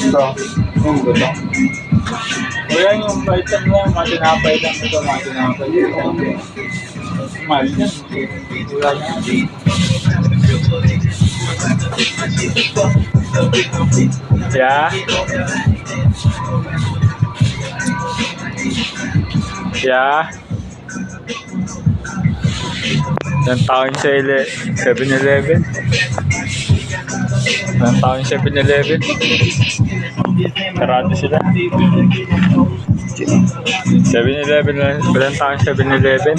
Ito. Yung gusto. Kaya yung item lang, matinapay lang ito, matinapay. Mahal yan. Wala yan. Yeah. Yeah. Ilang taon sa 7-Eleven. Ilang taon sa 7-Eleven. Sarado sila. 7-Eleven lang. Ilang taon 7-Eleven.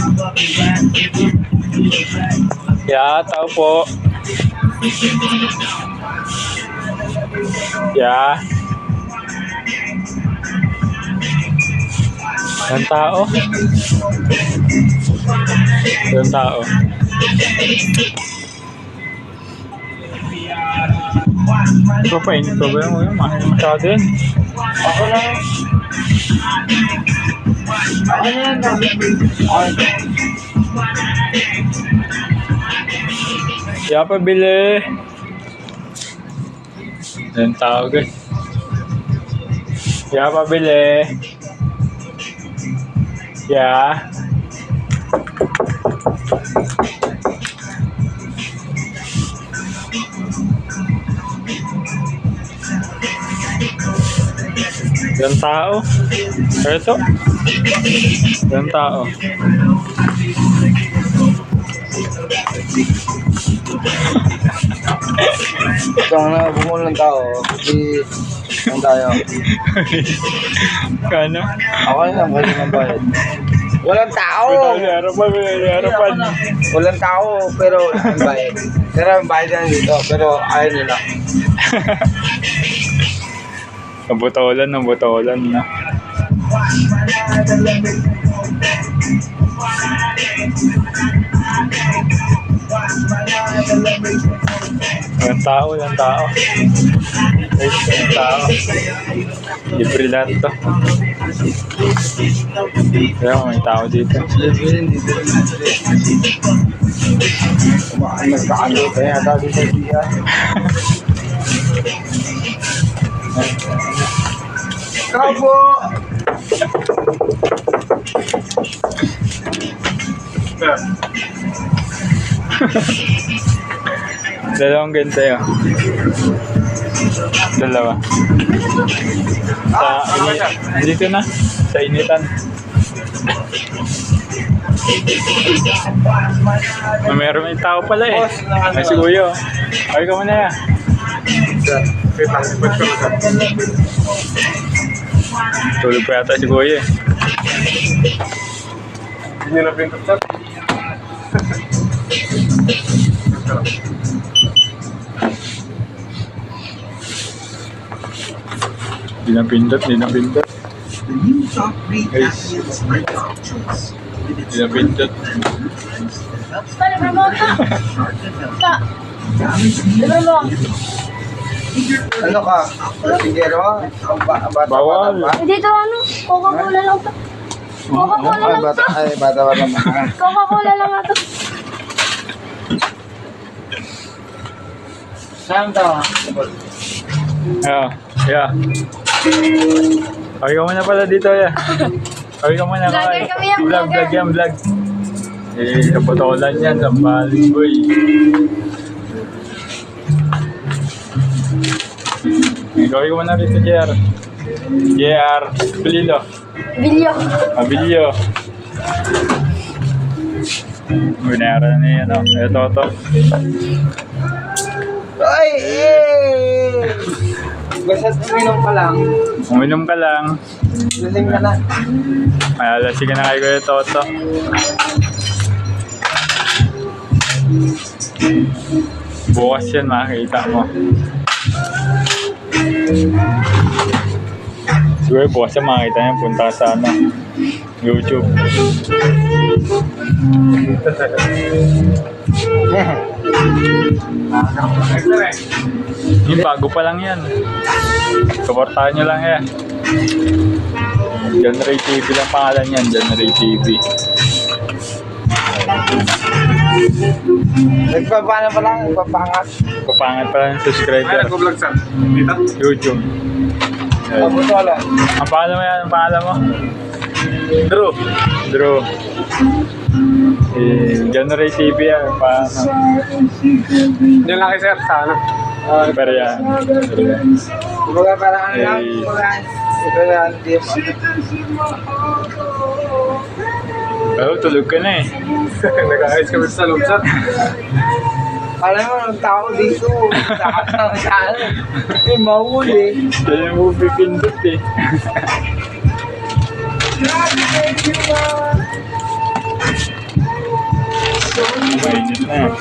Yeah, tao po. Yeah. Ilang tao? Ilang tao? Ito pa, init pa ba yung mahal masyado yun? Ako lang. Ako na yan. Kaya pa bili. Ilang tao guys. Kaya pa bili. Yeah. Ilang tao? Ito? Ilang tao? Ito na bumul ng tao. Hindi. Saan tayo? Kano? Ako lang. Pwede ng bayad. Walang tao! Harapan. Walang tao. Pero ang bayad. Pero ang bayad na dito. Pero ayaw nila. Nabutolan na. Ilang tao. Ilang tao. Libre lahat to. Kaya may tao dito. Nagkakalo kaya dati sa siya. Kapo! Dalawang ganito yun. Dalawa. Dito na. Sa initan. Meron may tao pala eh. Ay si Kuya. Ay ka muna yan. Tulog pa yata si Kuya eh. Hindi na pintos sir. Di na pindot. Guys. Di na pindot. Libre mo ito. Libre mo. Ano ka? Sigero? Bawal. Dito ano? Coca-Cola lang ito. Coca-Cola lang ito. Ay, bata naman. Coca-Cola lang ito. Saan daw? Yeah. Okay ka muna pala dito, ya. Okay ka muna. Vlogger kami yan, Vlog. Eh, kapotolan yan. Sambaling, boy. Okay ka muna dito, JR. Bililo. Bilyo. Bilyo. Binara na yan, no? Ito. Ay! Basta uminom ka lang. Lasing ka na. Ay, lasing ka na kayo Kuya Toto. Bukas yan makikita mo. Siguro bukas yan makikita niya punta sa YouTube. Yung bago pa lang yan. Suportahan nyo lang yan. John Ray TV lang pangalan yan. John Ray TV. Nagpapana pa lang, nagpapangat. Papangat pala ng subscriber. Ay, nag-vlog saan? Dito? YouTube. Ayun. Tapos wala. Ang pangalan mo yan? Ang pangalan mo? Drew. Drew. January TV yan. Paano? Diyan lang kayo sir, sa ano? Pero yan. Kumbaga parang ano lang, Hey. kumbaga, ito na, hindi mo. Oh, tulog ka na eh. Nag-ayos kami sa loob sir. Alam mo, ng tao dito, takas na sa ano. Eh, mahuli. Kaya mo pipindot eh. Mainit na.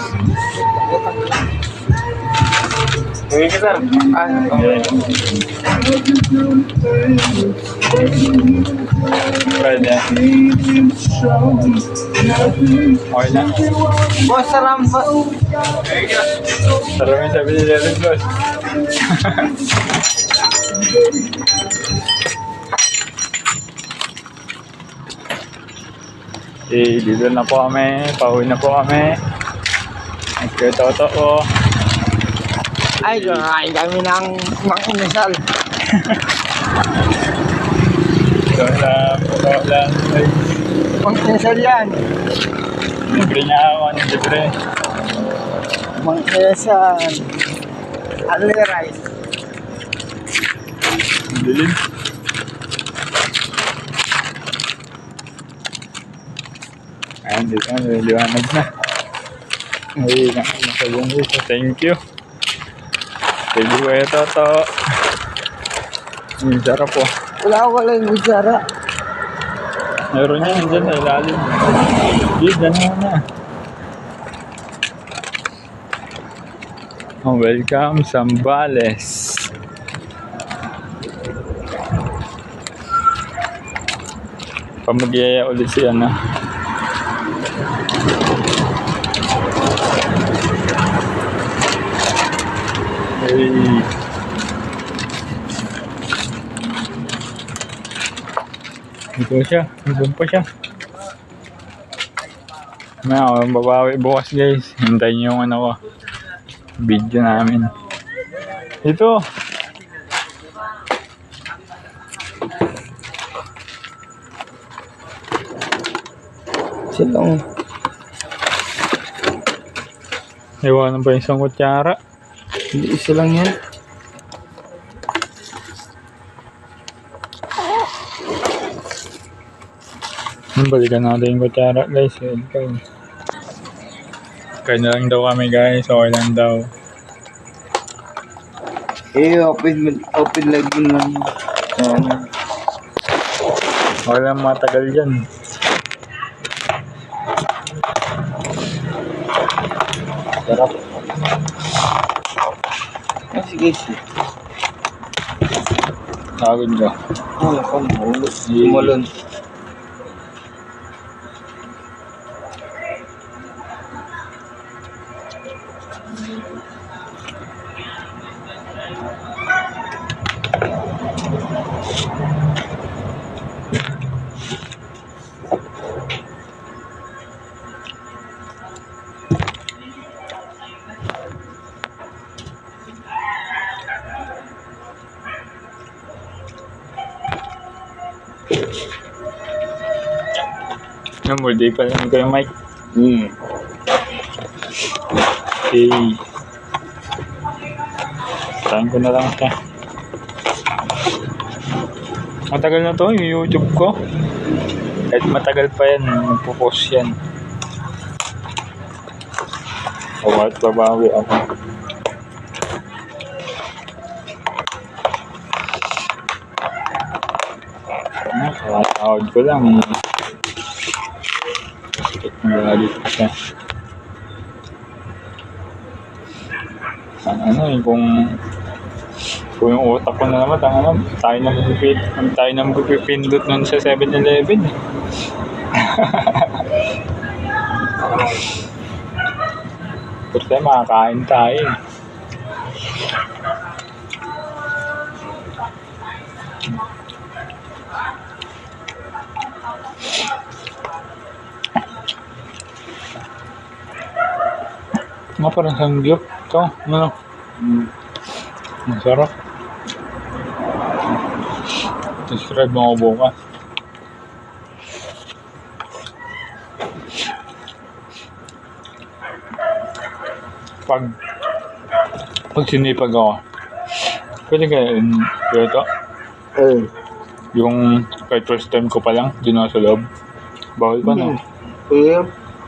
Ngayon ka sir. Ano? Ayan. Pwede. Okay na. Boss, salam ba? Sarap yung sabi ni Leron, boss. Dito na po kami. Pauwi na po kami. Nagkatoto ko. Ay, kakain kami ng mang-inasal. Ito lang. Mang-inasal yan. Libre niya ako. Libre. Mang-inasal. Only rice. Dilim. Ayan, dito na. Liwanag na. Ay, nakasalang dito. Thank you. Thank you, Kuya Toto. Sarap po. Wala yung kutsara. Meron yan dyan sa ilalim. Yun, dyan na. Oh, welcome, Zambales. Pamagyaya ulit siya na. Hey. Ito siya. Nandun pa siya. May ako, babawi bukas guys. Hintayin niyo yung ano ko. Video namin. Ito. Silong. Iwanan pa yung isang kutsara. Hindi isa lang yan. Balikan natin yung kutsara guys. Kaya na lang daw kami guys. Okay lang daw. Eh, open leg mo lang. Okay lang matagal dyan. Sarap. Ah, sige, sige. Tawag ka. Oh, ako, mahulog. Malon. Birthday pa lang kayo, Mike. Okay. Trying ko na lang siya. Matagal na to yung YouTube ko. Kahit matagal pa yan, magpo-post yan. O kahit babawi ako. Kakatawad ko lang. Nagalit ko siya. Ano eh, kung yung utak ko na naman, tayo na magpipindot nun sa 7-Eleven. Pero tayo makakain tayo. Nga parang sangyup. Ito, ano? Masarap. Subscribe mo ako bukas. Pag sinipag ako, pwede kaya ito? Yung kahit first time ko pa lang, di na sa loob. Bawal pa, no?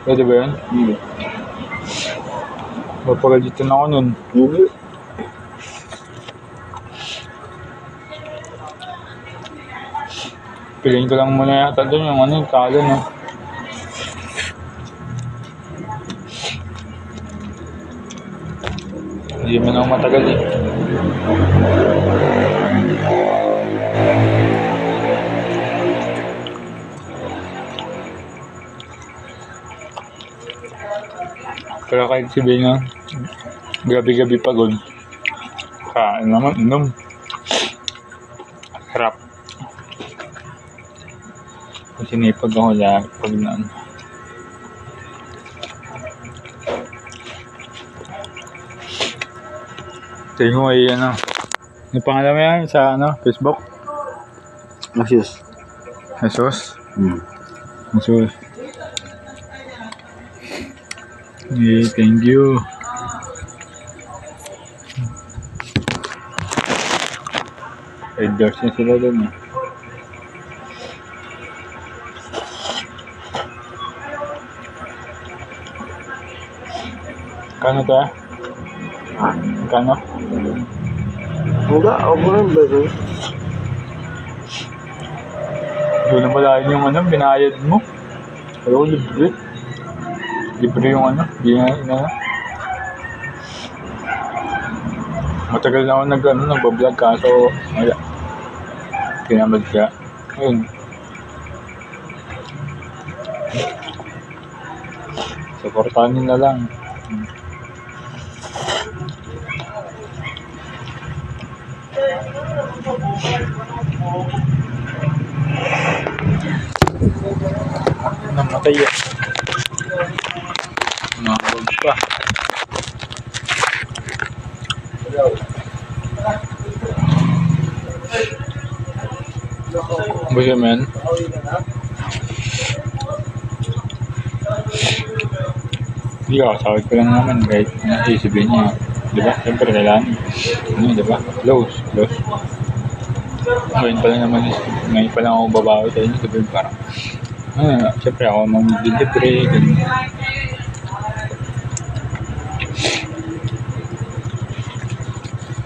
Pwede ba yun? Mapagalitan ako nun. Piliin ko lang muna yata doon yung ano, yung talo, no? Hindi man ako matagal eh. Pero kahit sabihin nga, gabi-gabi pagod. Kain naman, inom. Harap. Kung sinipag ako lahat pag naan. Tingin mo ay ano. Yung pangalan mo yan sa ano, Facebook? Masyos. Jesus? Jesus. Yeah, thank you. Endorse niya sila dun eh. Kano to ah? Kano? Enggak, ako rin ba ito? Doon na malayan yung ano, binayad mo. Pero libre. Libre yung ano, di na ina. Matagal na ako nagbablog kaso wala. Kinamad ka. Ayun. Supportahan na lang. Namatay yan. Nakawag pa. Basta man. Hindi ka, sawag ko lang naman kahit naisipin niya. Diba? Siyempre kailangan. Ano, diba? Close. Ngayon pa lang ako babawi sa inyo. Sabi parang, siyempre ako mag-delivery.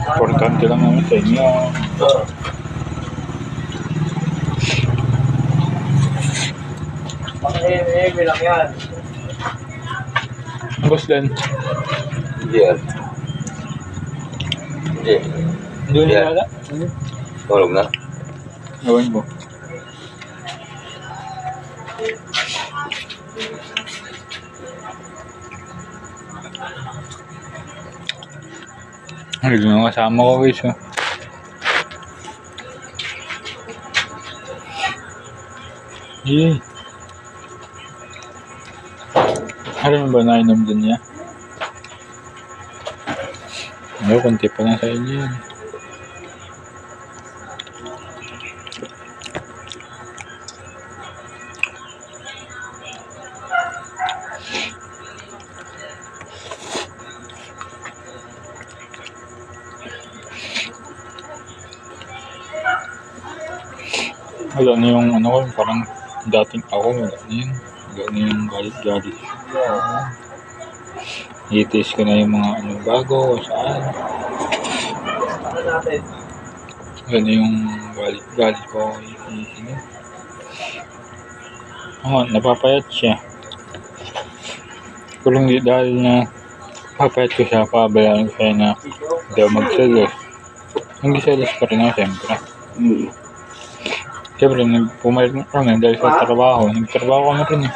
Importante lang naman sa inyo. Pang-eme lang yan. Boss Dan. Yes. Hindi na wala? Tulog na? Gawin ko. Ay, doon ang kasama ko guys. Ano ba nainom din niya? Ano, konti pa lang sa inyo yan. Wala na yung ano ko, parang dating ako, wala na yun. Wala na yung galit-galit. I-taste ko na yung mga ano bago, saan. Wala na yung galit ko. Napapayat siya. Pero hindi dahil na papayat ko siya, pabalaan ko siya na daw magselos. Hindi selos pa rin ako, siyempre. Siyempre, pumalit na kami dahil sa trabaho. Nagtrabaho kami rin eh.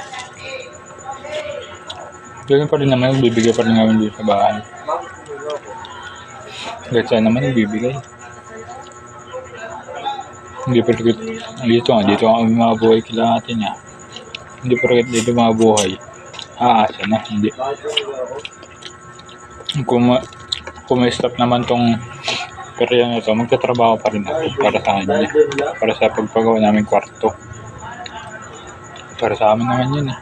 Ganun pa rin naman, bibigay pa rin namin dito sa bahay. Kahit saan naman bibigay. Hindi pa rin dito ang mga buhay kila natin niya. Hindi pa rin dito mga buhay. Aasa na, hindi. Kung may stop naman tong perya na ito, magtatrabaho pa rin ako para sa kanya. Para sa pagpagawa namin kwarto. Para sa amin naman yun eh.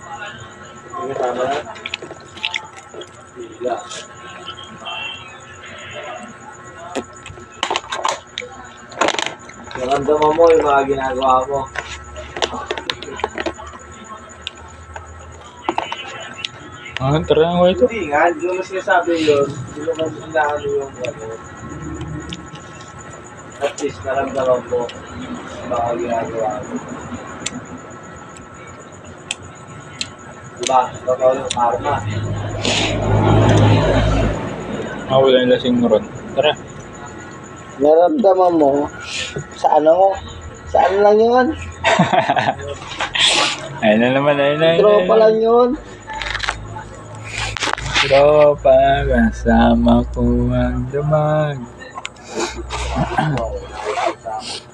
Naramdaman mo yung mga ginagawa mo. Tara nga ito. Hindi nga, hindi mo sinasabi yun. Hindi mo naano yung ano. At least naramdaman mo yung mga ginagawa mo. Diba? Totoo yung karma. Wala yung lasing mo ron. Tara. Naramdaman mo sa ano? Saan lang yun? Ayun na naman, ayun na. Tropa lang yun. Tropa, kasama ko ang damag.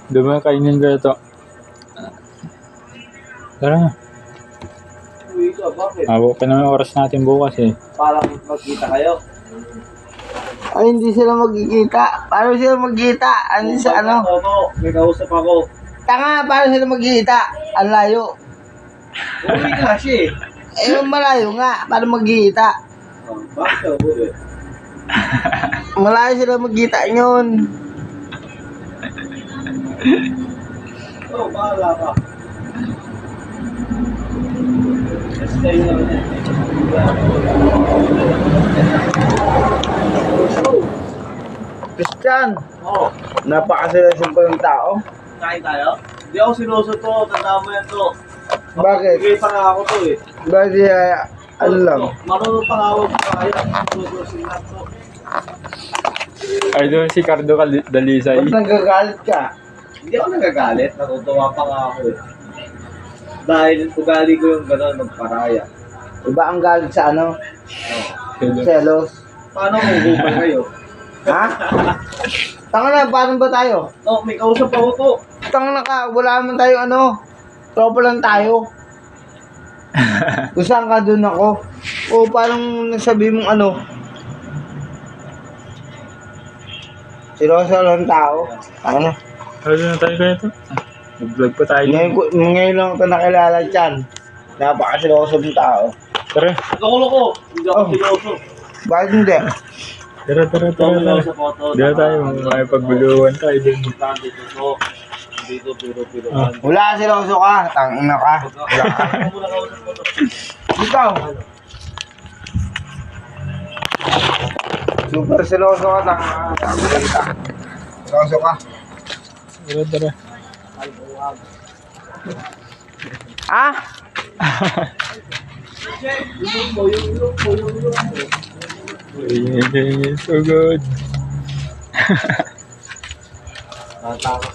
Damag, kainin ko ito. Tara nga. Uy ka, bakit? Mabo pa naman yung oras natin bukas eh. Parang magkita kayo. Ay, hindi sila magkikita. Paano sila magkita? Ano sa ano? Ako, may kausap ako. Tanga, paano sila magkikita? Ang layo. Uwi ka kasi. Eh, malayo nga. Paano magkikita? Bakit ka uwi? Malayo sila magkita yun. Oo, bahala ka. Kasi tayo naman yan. Christian, Oo, napakasilasin pa yung tao. kain tayo? Hindi ako sinuso to, tanda mo yan to. Bakit? Bigay pa nga ako to eh. Bakit ano lang? Marunong pangawag pa kaya. Sususin lang to. Ay, doon si Cardo Dalisay. Ba't nagagalit ka? Hindi ako nagagalit, natutuwa pa nga ako eh. Dahil ugali ko yung gano'n, magparaya. Iba ang galit sa ano? Selos. Paano kung hubal kayo? Ha? Tanga na, paano ba tayo? Oh, may kausap ako to. Tanga na ka, wala naman tayo ano. Tropa lang tayo. Kung saan ka, dun ako. O parang nasabi mong ano. Seryoso lang tao. Ano? Ano na tayo kaya ito? Mag-vlog pa tayo. Ngayon lang ito nakilala dyan. Napakaseryoso ng tao. Tara. Nakulo ko. Hindi ako Oh. siloso. Bakit hindi? Tara. Sa photo. Dito tayo, may pagbuluhan tayo din. Dito to. Dito, piro-piro. Ah. Wala seryoso ka. Tangina ka. Wala ka. Ano mo na kausap ko to? Ikaw. Super seryoso ka. Tangina ka. Seryoso ka. Tara. Ha? So good. Takot.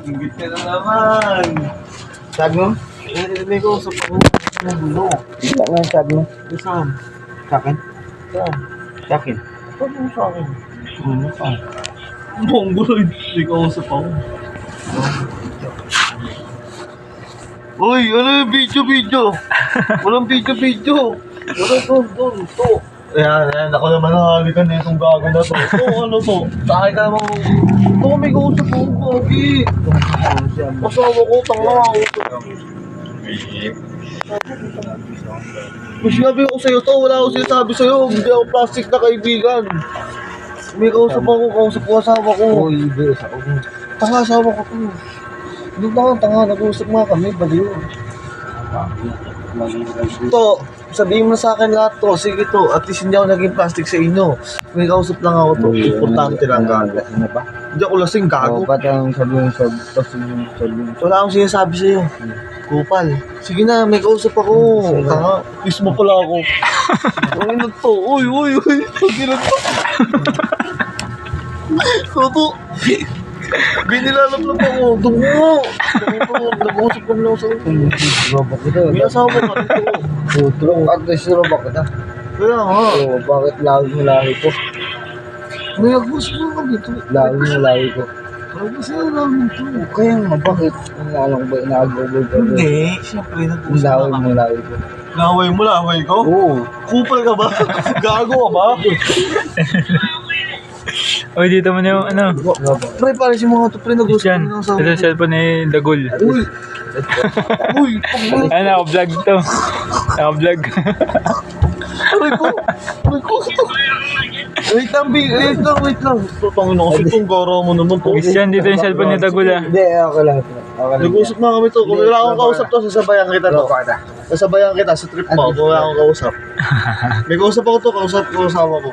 Ingit ka na naman. Sabi mo? May kausap ako. Ano? Wala nga yung sabi mo. Saan? Sa akin? Saan? Sa akin? Saan mo sa akin? Ano pa? Mongoloid. May kausap ako. Uy, ano yung video? Walang video. Doon. Ayan, ako naman nakalikan na itong gago na to. Ano to? Sakay ka naman. Ito, may kausap ko, Gogi. Asawa ko, tanga ako. Kung sinabi ko sa'yo to, wala ako sinasabi sa'yo. Hindi ako plastic na kaibigan. May kausap ko asawa ko. Uy, bes ako. Tanga, asawa ko to. Hindi ba akong tanga, nag-uusap nga kami, baliw. To, sabihin mo sa akin lahat to, sige to, at least hindi ako naging plastic sa inyo. May kausap lang ako to, importante lang gago. Ano ba? Hindi ako lasing gago. Ba't ang sabihin sabi? Wala akong sinasabi sa'yo. Kupal. Sige na, may kausap ako. Tanga, kiss mo pala ako. Uy, nagto. Uy. Pagkilan to. Toto. Binilalap ako. Dungo. Nag-uusap kami lang sa'yo. Robak kita. May asawa ka dito. Putro. At least robak kita. Kaya nga. Oo, bakit lagi mo lahi ko? May nag-uusap lang kami dito. Lagi mo lahi ko. Masira mo to. Kaya nga, bakit? Alam ko ba, inaagaw ko? Hindi, siyempre, nag-usap Laway na mo, kami. laway ko. Laway ko? Oo. Kupal ka ba? Gago ka ba? Uy, dito mo na yung ano. Pre, pare si mga to, pre, nag-usap Christian, na sa... ito yung cellphone ni Dagul. Uy! Uy! Ay, naka-vlog to. Naka-vlog. Aray ko! Wait lang. Tutangin ako. Itong gara mo naman to. Christian, dito yung cellphone ni Dagul ah. Hindi, okay lang. Okay lang. Nag-usap na kami to. Kung wala akong kausap to, sasabayan kita to. Sasabayan kita sa trip mo. Kung wala akong kausap. May kausap ako to, kausap ko ko.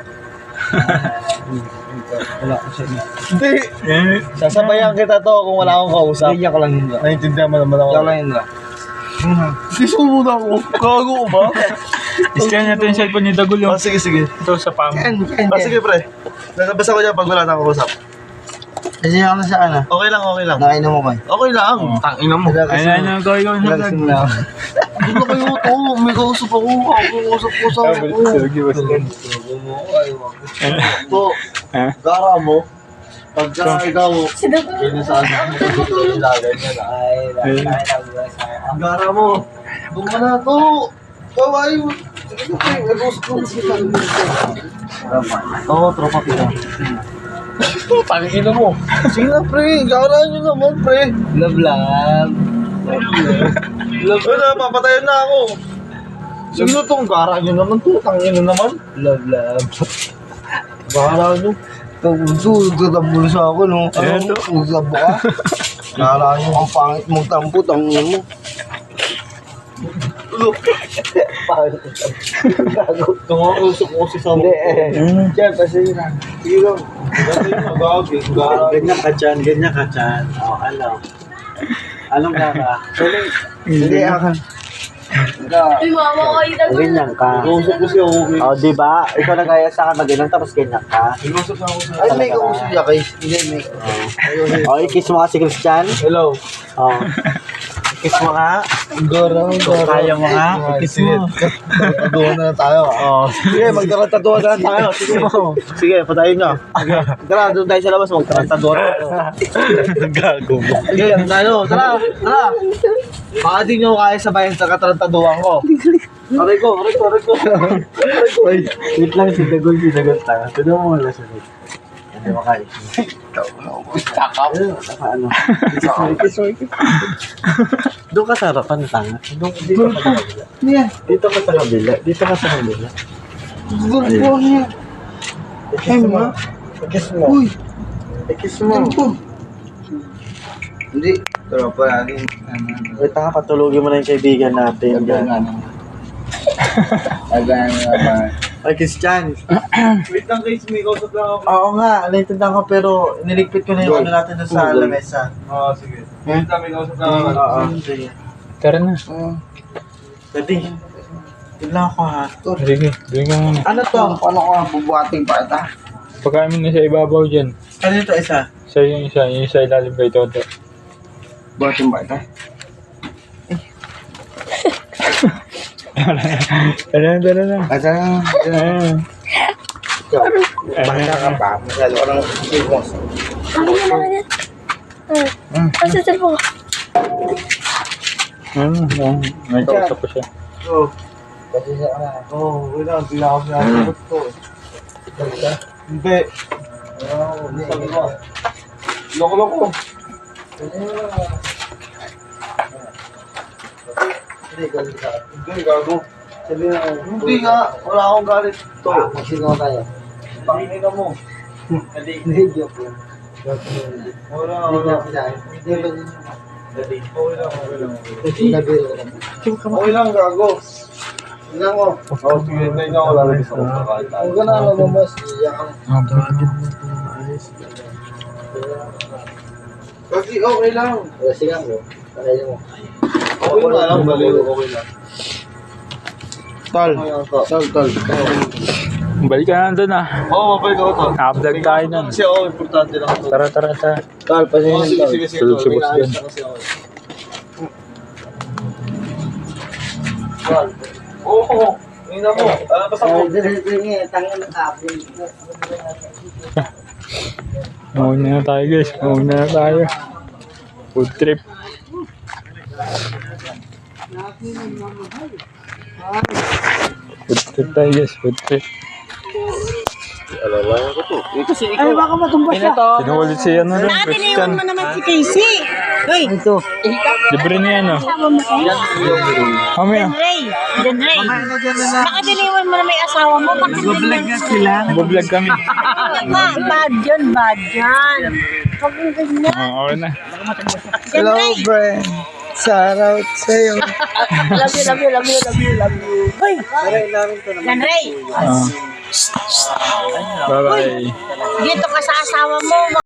Wala ko siya. Hindi! Sasabayan kita to kung wala akong kausap. Hindi ko lang yun. Naiintindihan mo naman ako. Ikaw lang yun. Kiss mo muna ako. Gago ko ba? Christian, ito yung cellphone ni Dagul yung. Sige. Ito sa pam. Sige pre. Nagabasa ko dyan pag wala na akong kausap. Kasi ako na sa ano. Okay lang. Nakainom mo ba? Okay lang. Tangina mo. Ayun, ikaw yung Relax vlog. mo lang. Hindi na kayo to. May kausap ako. Kausap ko sa ako. To, Ha? gara mo. Pagka ikaw, Si Dago. sinasabi mo, ilagay niya na. Ang gara mo. Doon ka na to. Kaway mo. Sige pre, nag-usap ko na sila. Oo, tropa kita. Tangina mo. Sige na pre, gara nyo naman pre. Love. Love na, papatayan na ako. Sino tong gara nyo naman to? Tangina naman. Love. Gara nyo. Tutambul sa ako, no? Ayan to. Usap ka? Nala nyo ang pangit mong tampo, tangin mo. Pangit mong tampo. Tungo-usok ko si Samu. Hindi, Diyan, kasi yun na. Sige lang. Ganyan ka dyan. O, alam. Anong gara? Hindi, akan. Ay, mama kayo Dago. Ganyan ka. Nag-usap ko si Oki. O, diba? Ikaw nagaya sa akin mag-inom tapos ganyan ka. Nag-usap na ako sa... Ay, may kausap niya, guys. Hindi, may. O, i-kiss mo ka si Christian. Hello. O. I-kiss mo ka. Gara. Kaya mo ka. I-kiss mo. Taduhan na tayo. O. Sige, magtarantaduhan na tayo. Sige. Sige, patayin nyo. Tara, doon tayo sa labas. Magtarantaduhan. Gago mo. Sige, tayo. Tara. Baka di nyo kaya sabayan sa katarantaduhan ko. Aray ko. Wait lang, si Dagol tayo. Tudo mo wala siya. Hindi mo kaya. Ano? Doon ka sa harapan, tanga. Dito ka sa kabila. Niya. Dito ka sa kabila. Gulpo niya. Ay, ma. I-kiss mo. Uy. I-kiss mo. Gulpo. Hindi. Tropa natin. Wait, tanga, patulogin mo na yung kaibigan natin. Agan nga ba? Ay, Christian. Wait lang guys, may kausap lang ako. Oo nga, naiintindihan ko pero niligpit ko na yung ano natin doon sa lamesa. Oo, sige. Wait lang, may kausap lang ako. Oo, sige. Tara na. Pwede. Yun lang ako ha. Sige, doon ka muna. Ano to? Paano ko nga bubuhating pa ita? Pagkain mo na sa ibabaw dyan. Ano ito isa? Sa yung isa ilalim kay Toto. Buhating pa ita? Tara na. Asa na. Bata ka pa. Masyado ka lang sigos. Ano naman yan? Asa sa po? May kausap ko siya. Oo. Kasi siya ka na. Oo, wait lang. Hindi na ako sinasagot to. Hindi. Sabi ko. Loko-loko. Hindi, gago. Sabi na. Hindi nga. Wala akong galit to. Magsingaw tayo. Panginin ka mo. Hindi, joke lang. Wala, Hindi wala. joke lang. Hindi ba yun? Okay lang. Nabiro ko lang. Okay lang, gago. Tingnan ko. Oo, sige. Hindi nga ako lalabas ako. Huwag ka na lumabas. Iyak ka na. Kasi okay lang. Sige mo. Palay mo. Okay lang, baliw. Okay lang. Tol. Okay lang to. Tol. Balik ka na doon ah. Oo, mabalik ako to. Naka-vlog tayo nun. Kasi ako, importante lang to. Tara. Tol, Oo, pasensya sige, tol. sige, sige. Tulog si May boss naayos dyan. na kasi ako. Tol. Oo, ina mo. Basta ko. Tangan ng kape. Mauna na tayo guys. Mauna na tayo. Food trip. Food trip tayo guys. Food trip. Ay, baka matumba siya. Kinukulit si ano rin. Christian. Mo naman si Casey. Hoy, Ito. Libre niya ano. tama mo kayo. Mamaya. Jen Ray. Baka diniwan mo na may asawa mo. Bakit diniwan Sila. Mag-vlog kami. Bad yan, bad yan. Huwag mo ganyan. Okay na. Jen Hello, Ray. friend. Shout out sa'yo. Love you. Hoy, Jen Ray. Bye-bye. Dito ka sa asawa mo.